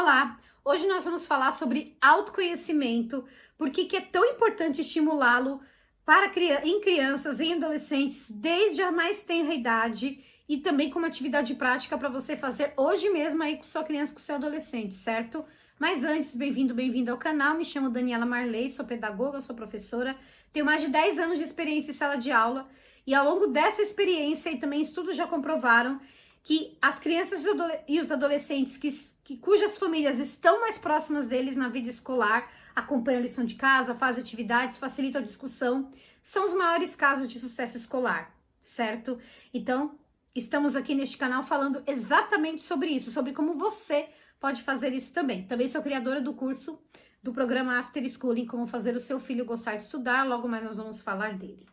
Olá! Hoje nós vamos falar sobre autoconhecimento, por que é tão importante estimulá-lo em crianças e adolescentes desde a mais tenra idade e também como atividade prática para você fazer hoje mesmo aí com sua criança, com seu adolescente, certo? Mas antes, bem-vindo ao canal, me chamo Daniela Marley, sou pedagoga, sou professora, tenho mais de 10 anos de experiência em sala de aula e ao longo dessa experiência e também estudos já comprovaram que as crianças e os adolescentes cujas famílias estão mais próximas deles na vida escolar, acompanham a lição de casa, fazem atividades, facilitam a discussão, são os maiores casos de sucesso escolar, certo? Então, estamos aqui neste canal falando exatamente sobre isso, sobre como você pode fazer isso também. Também sou criadora do curso do programa After Schooling, como fazer o seu filho gostar de estudar, logo mais nós vamos falar dele.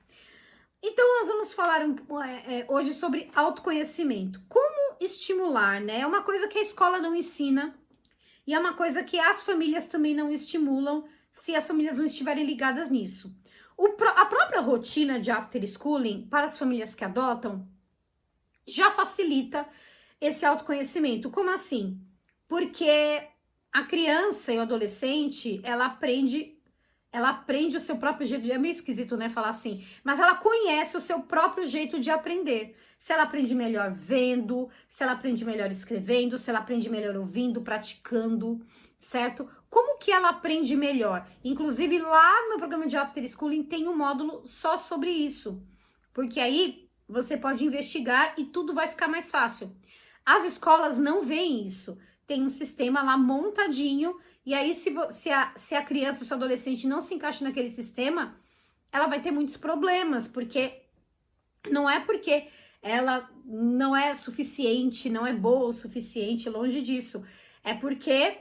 Então, nós vamos falar hoje sobre autoconhecimento. Como estimular, né? É uma coisa que a escola não ensina e é uma coisa que as famílias também não estimulam se as famílias não estiverem ligadas nisso. A própria rotina de after schooling, para as famílias que adotam, já facilita esse autoconhecimento. Como assim? Porque a criança e o adolescente, ela aprende o seu próprio jeito, é meio esquisito, né, falar assim, mas ela conhece o seu próprio jeito de aprender. Se ela aprende melhor vendo, se ela aprende melhor escrevendo, se ela aprende melhor ouvindo, praticando, certo? Como que ela aprende melhor? Inclusive, lá no meu programa de After Schooling tem um módulo só sobre isso, porque aí você pode investigar e tudo vai ficar mais fácil. As escolas não veem isso. Tem um sistema lá montadinho, e aí se a criança, se o adolescente não se encaixa naquele sistema, ela vai ter muitos problemas, porque ela não é suficiente, não é boa o suficiente, longe disso. É porque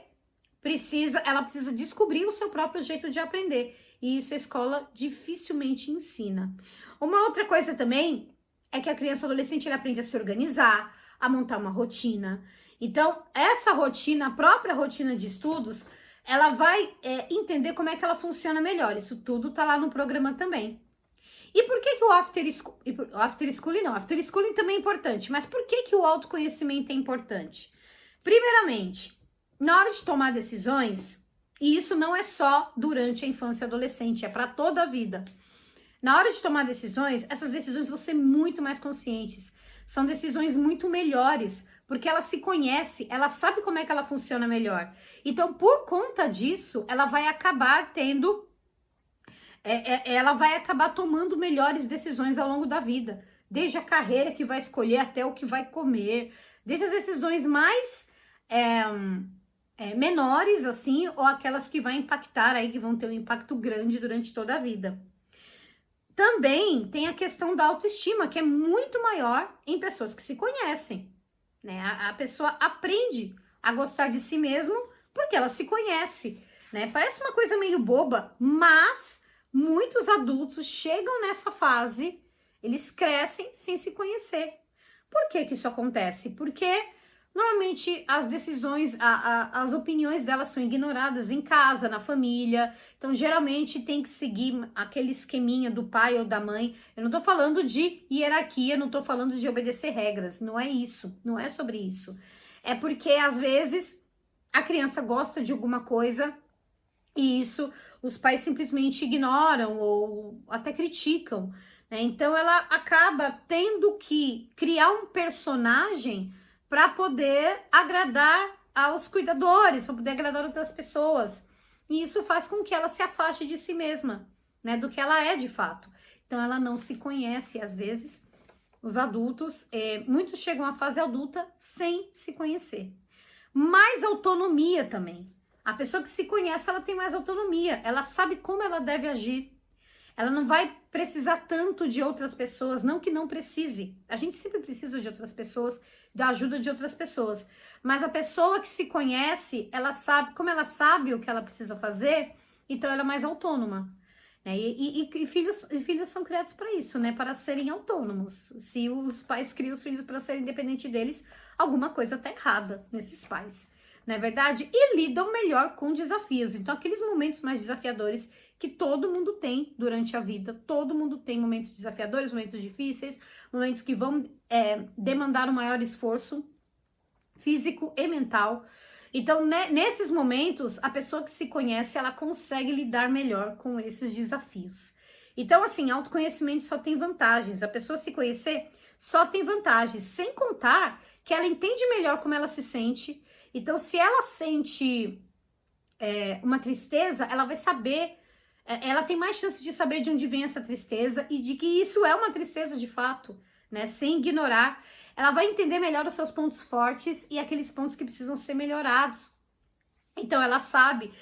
ela precisa descobrir o seu próprio jeito de aprender, e isso a escola dificilmente ensina. Uma outra coisa também é que a criança ou adolescente ele aprende a se organizar, a montar uma rotina. Então, essa rotina, a própria rotina de estudos, ela vai entender como é que ela funciona melhor. Isso tudo tá lá no programa também. E por que o after schooling também é importante, mas por que o autoconhecimento é importante? Primeiramente, na hora de tomar decisões, e isso não é só durante a infância e adolescente, é para toda a vida. Na hora de tomar decisões, essas decisões vão ser muito mais conscientes. São decisões muito melhores, porque ela se conhece, ela sabe como é que ela funciona melhor. Então, por conta disso, ela vai acabar ela vai acabar tomando melhores decisões ao longo da vida. Desde a carreira que vai escolher até o que vai comer. Desde as decisões mais menores, assim, ou aquelas que vai impactar aí, que vão ter um impacto grande durante toda a vida. Também tem a questão da autoestima, que é muito maior em pessoas que se conhecem, né? A pessoa aprende a gostar de si mesmo porque ela se conhece, né? Parece uma coisa meio boba, mas muitos adultos chegam nessa fase, eles crescem sem se conhecer. Por que isso acontece? Porque normalmente as decisões, as opiniões delas são ignoradas em casa, na família. Então, geralmente tem que seguir aquele esqueminha do pai ou da mãe. Eu não tô falando de hierarquia, não tô falando de obedecer regras. Não é isso, não é sobre isso. É porque, às vezes, a criança gosta de alguma coisa e isso os pais simplesmente ignoram ou até criticam, né? Então, ela acaba tendo que criar um personagem para poder agradar aos cuidadores, para poder agradar outras pessoas. E isso faz com que ela se afaste de si mesma, né, do que ela é de fato. Então ela não se conhece, às vezes, os adultos, muitos chegam à fase adulta sem se conhecer. Mais autonomia também. A pessoa que se conhece, ela tem mais autonomia, ela sabe como ela deve agir. Ela não vai precisar tanto de outras pessoas, não que não precise. A gente sempre precisa de outras pessoas, da ajuda de outras pessoas. Mas a pessoa que se conhece, ela sabe, como ela sabe o que ela precisa fazer, então ela é mais autônoma. Né? E filhos são criados para isso, né? Para serem autônomos. Se os pais criam os filhos para serem independentes deles, alguma coisa está errada nesses pais. Não é verdade? E lidam melhor com desafios. Então, aqueles momentos mais desafiadores que todo mundo tem durante a vida, todo mundo tem momentos desafiadores, momentos difíceis, momentos que vão demandar um maior esforço físico e mental. Então, né, nesses momentos, a pessoa que se conhece, ela consegue lidar melhor com esses desafios. Então, assim, autoconhecimento só tem vantagens. A pessoa se conhecer só tem vantagens, sem contar que ela entende melhor como ela se sente. Então, se ela sente uma tristeza, ela vai saber, ela tem mais chance de saber de onde vem essa tristeza e de que isso é uma tristeza de fato, né? Sem ignorar. Ela vai entender melhor os seus pontos fortes e aqueles pontos que precisam ser melhorados. Então, ela sabe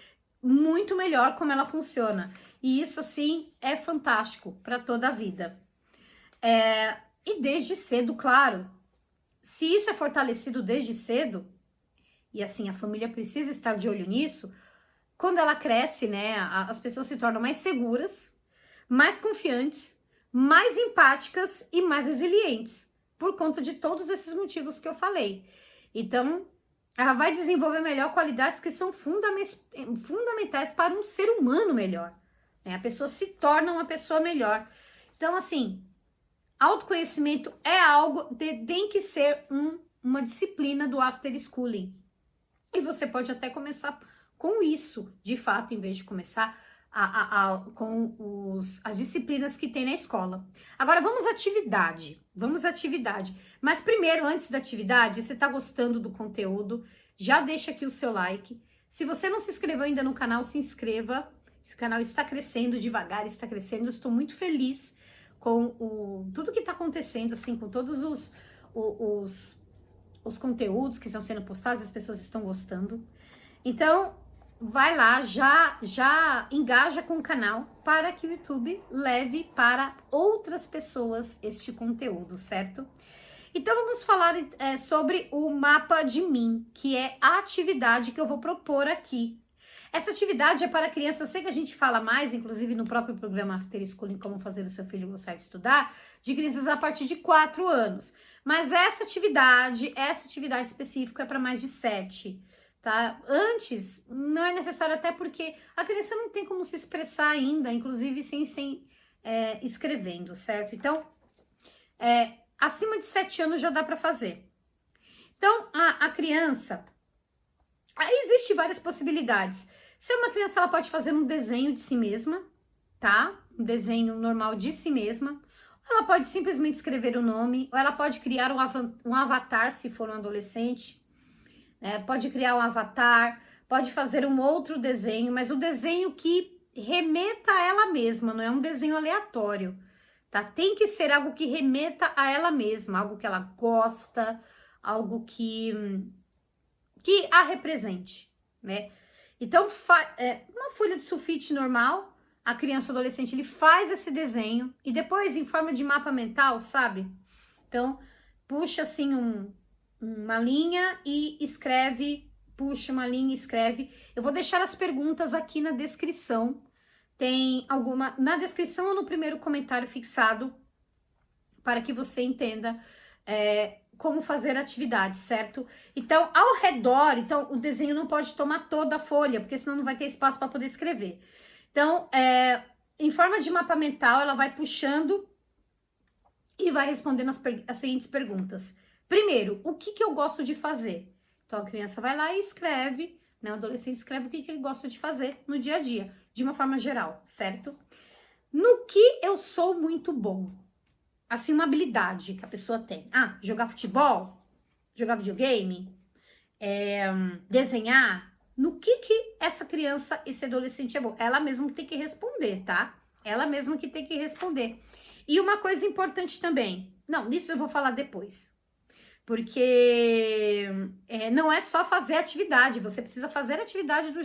muito melhor como ela funciona. E isso, assim, é fantástico para toda a vida. E desde cedo, claro, se isso é fortalecido desde cedo, e assim, a família precisa estar de olho nisso, quando ela cresce, né, as pessoas se tornam mais seguras, mais confiantes, mais empáticas e mais resilientes, por conta de todos esses motivos que eu falei. Então, ela vai desenvolver melhor qualidades que são fundamentais para um ser humano melhor, né? A pessoa se torna uma pessoa melhor. Então, assim, autoconhecimento é algo tem que ser uma disciplina do after schooling. E você pode até começar com isso, de fato, em vez de começar com as disciplinas que tem na escola. Agora, vamos à atividade. Vamos à atividade. Mas primeiro, antes da atividade, você está gostando do conteúdo, já deixa aqui o seu like. Se você não se inscreveu ainda no canal, se inscreva. Esse canal está crescendo devagar, está crescendo. Eu estou muito feliz com tudo que está acontecendo, assim, com todos os conteúdos que estão sendo postados, as pessoas estão gostando. Então, vai lá, já engaja com o canal para que o YouTube leve para outras pessoas este conteúdo, certo? Então, vamos falar sobre o mapa de mim, que é a atividade que eu vou propor aqui. Essa atividade é para criança, eu sei que a gente fala mais, inclusive no próprio programa After School, Como Fazer o Seu Filho Gostar de Estudar, de crianças a partir de 4 anos. Mas essa atividade específica é para mais de 7, tá? Antes, não é necessário, até porque a criança não tem como se expressar ainda, inclusive sem escrevendo, certo? Então, acima de 7 anos já dá para fazer. Então, a criança, existe várias possibilidades. Se é uma criança, ela pode fazer um desenho de si mesma, tá? Um desenho normal de si mesma. Ou ela pode simplesmente escrever o nome, ou ela pode criar um avatar, se for um adolescente. Pode criar um avatar, pode fazer um outro desenho, mas o desenho que remeta a ela mesma, não é um desenho aleatório, tá? Tem que ser algo que remeta a ela mesma, algo que ela gosta, algo que a represente, né? Então, uma folha de sulfite normal, a criança ou adolescente, ele faz esse desenho e depois, em forma de mapa mental, sabe? Então, puxa assim uma linha e escreve, puxa uma linha e escreve. Eu vou deixar as perguntas aqui na descrição. Tem alguma na descrição ou no primeiro comentário fixado para que você entenda como fazer a atividade, certo? Então, ao redor, então o desenho não pode tomar toda a folha, porque senão não vai ter espaço para poder escrever. Então, em forma de mapa mental, ela vai puxando e vai respondendo as seguintes perguntas. Primeiro, o que eu gosto de fazer? Então, a criança vai lá e escreve, né? O adolescente escreve o que ele gosta de fazer no dia a dia, de uma forma geral, certo? No que eu sou muito bom? Assim, uma habilidade que a pessoa tem. Jogar futebol, jogar videogame, desenhar. No que essa criança, esse adolescente é bom? Ela mesma tem que responder, tá? Ela mesma que tem que responder. E uma coisa importante também. Não, nisso eu vou falar depois. Porque não é só fazer atividade. Você precisa fazer atividade do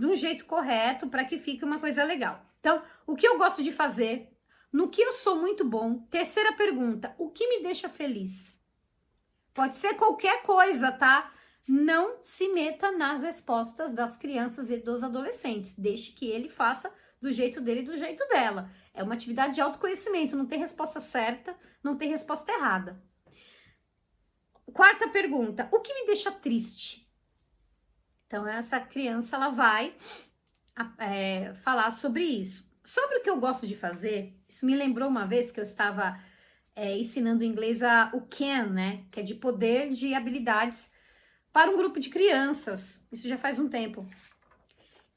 um jeito correto para que fique uma coisa legal. Então, o que eu gosto de fazer? No que eu sou muito bom? Terceira pergunta, o que me deixa feliz? Pode ser qualquer coisa, tá? Não se meta nas respostas das crianças e dos adolescentes. Deixe que ele faça do jeito dele e do jeito dela. É uma atividade de autoconhecimento, não tem resposta certa, não tem resposta errada. Quarta pergunta, o que me deixa triste? Então, essa criança, ela vai falar sobre isso. Sobre o que eu gosto de fazer, isso me lembrou uma vez que eu estava ensinando em inglês o CAN, né? Que é de poder de habilidades para um grupo de crianças. Isso já faz um tempo.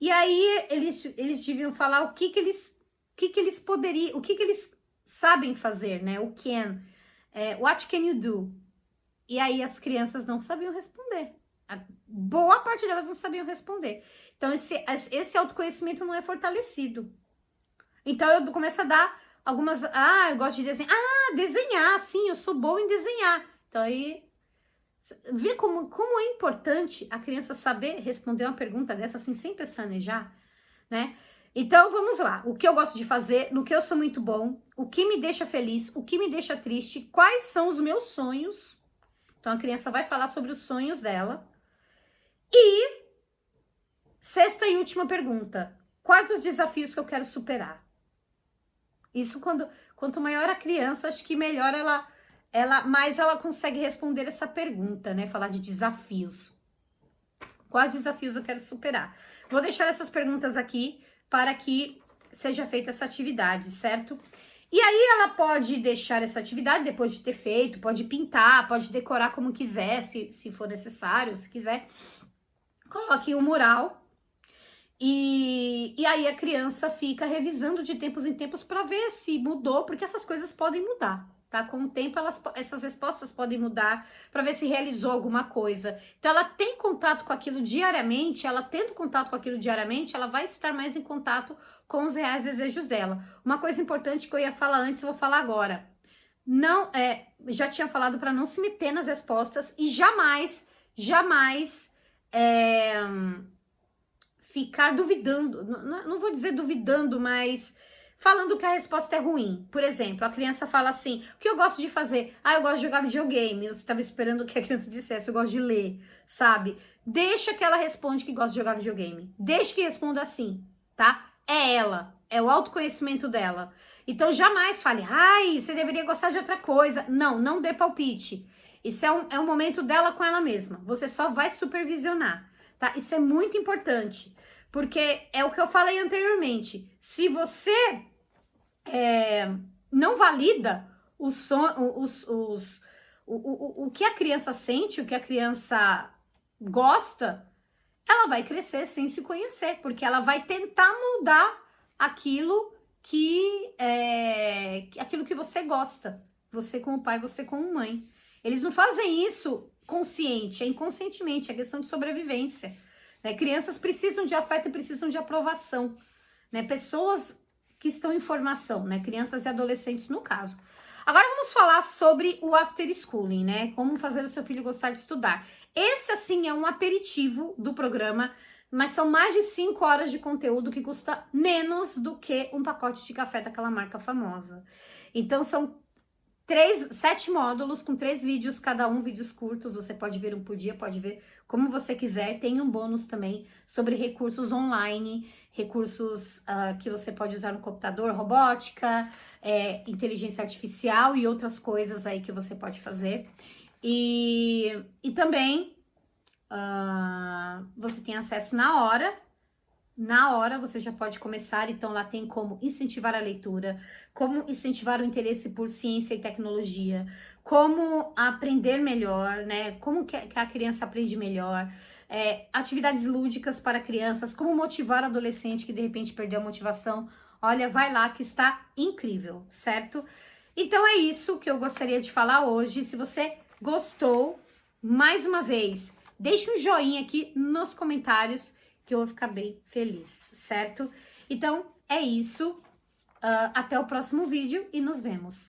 E aí eles deviam falar o que eles poderiam, o que eles sabem fazer, né? O can. What can you do? E aí as crianças não sabiam responder. A boa parte delas não sabiam responder. Então esse autoconhecimento não é fortalecido. Então eu começo a dar algumas... eu gosto de desenhar. Desenhar, sim, eu sou boa em desenhar. Então aí... Vê como é importante a criança saber responder uma pergunta dessa assim, sem pestanejar, né? Então, vamos lá. O que eu gosto de fazer, no que eu sou muito bom, o que me deixa feliz, o que me deixa triste, quais são os meus sonhos. Então, a criança vai falar sobre os sonhos dela. E, sexta e última pergunta. Quais os desafios que eu quero superar? Isso quanto maior a criança, acho que melhor mais ela consegue responder essa pergunta, né? Falar de desafios. Quais desafios eu quero superar? Vou deixar essas perguntas aqui para que seja feita essa atividade, certo? E aí ela pode deixar essa atividade depois de ter feito, pode pintar, pode decorar como quiser, se for necessário, se quiser. Coloque um mural e aí a criança fica revisando de tempos em tempos para ver se mudou, porque essas coisas podem mudar, tá? Com o tempo, essas respostas podem mudar para ver se realizou alguma coisa. Então, ela tem contato com aquilo diariamente, ela tendo contato com aquilo diariamente, ela vai estar mais em contato com os reais desejos dela. Uma coisa importante que eu ia falar antes, eu vou falar agora. Não, já tinha falado para não se meter nas respostas e jamais ficar duvidando, não vou dizer duvidando, mas falando que a resposta é ruim. Por exemplo, a criança fala assim, o que eu gosto de fazer? Eu gosto de jogar videogame. Você estava esperando que a criança dissesse, eu gosto de ler, sabe? Deixa que ela responde que gosta de jogar videogame. Deixa que responda assim, tá? É ela, é o autoconhecimento dela. Então, jamais fale, você deveria gostar de outra coisa. Não dê palpite. Isso é um momento dela com ela mesma. Você só vai supervisionar, tá? Isso é muito importante. Porque é o que eu falei anteriormente. Se você não valida o que a criança sente, o que a criança gosta, ela vai crescer sem se conhecer, porque ela vai tentar mudar aquilo que você gosta. Você como pai, você como mãe. Eles não fazem isso consciente, é inconscientemente, é questão de sobrevivência. Né? Crianças precisam de afeto e precisam de aprovação. Né? Pessoas que estão em formação, né? Crianças e adolescentes no caso. Agora vamos falar sobre o after schooling, né? Como fazer o seu filho gostar de estudar. Esse, assim, é um aperitivo do programa, mas são mais de 5 horas de conteúdo que custa menos do que um pacote de café daquela marca famosa. Então, são 7 módulos com 3 vídeos, cada um vídeos curtos, você pode ver um por dia, pode ver como você quiser. Tem um bônus também sobre recursos online, recursos que você pode usar no computador, robótica, inteligência artificial e outras coisas aí que você pode fazer. E também você tem acesso na hora você já pode começar, então lá tem como incentivar a leitura, como incentivar o interesse por ciência e tecnologia, como aprender melhor, né? Como que a criança aprende melhor, atividades lúdicas para crianças, como motivar o adolescente que de repente perdeu a motivação. Olha, vai lá que está incrível, certo? Então é isso que eu gostaria de falar hoje. Se você gostou, mais uma vez, deixe um joinha aqui nos comentários, que eu vou ficar bem feliz, certo? Então, é isso. Até o próximo vídeo e nos vemos.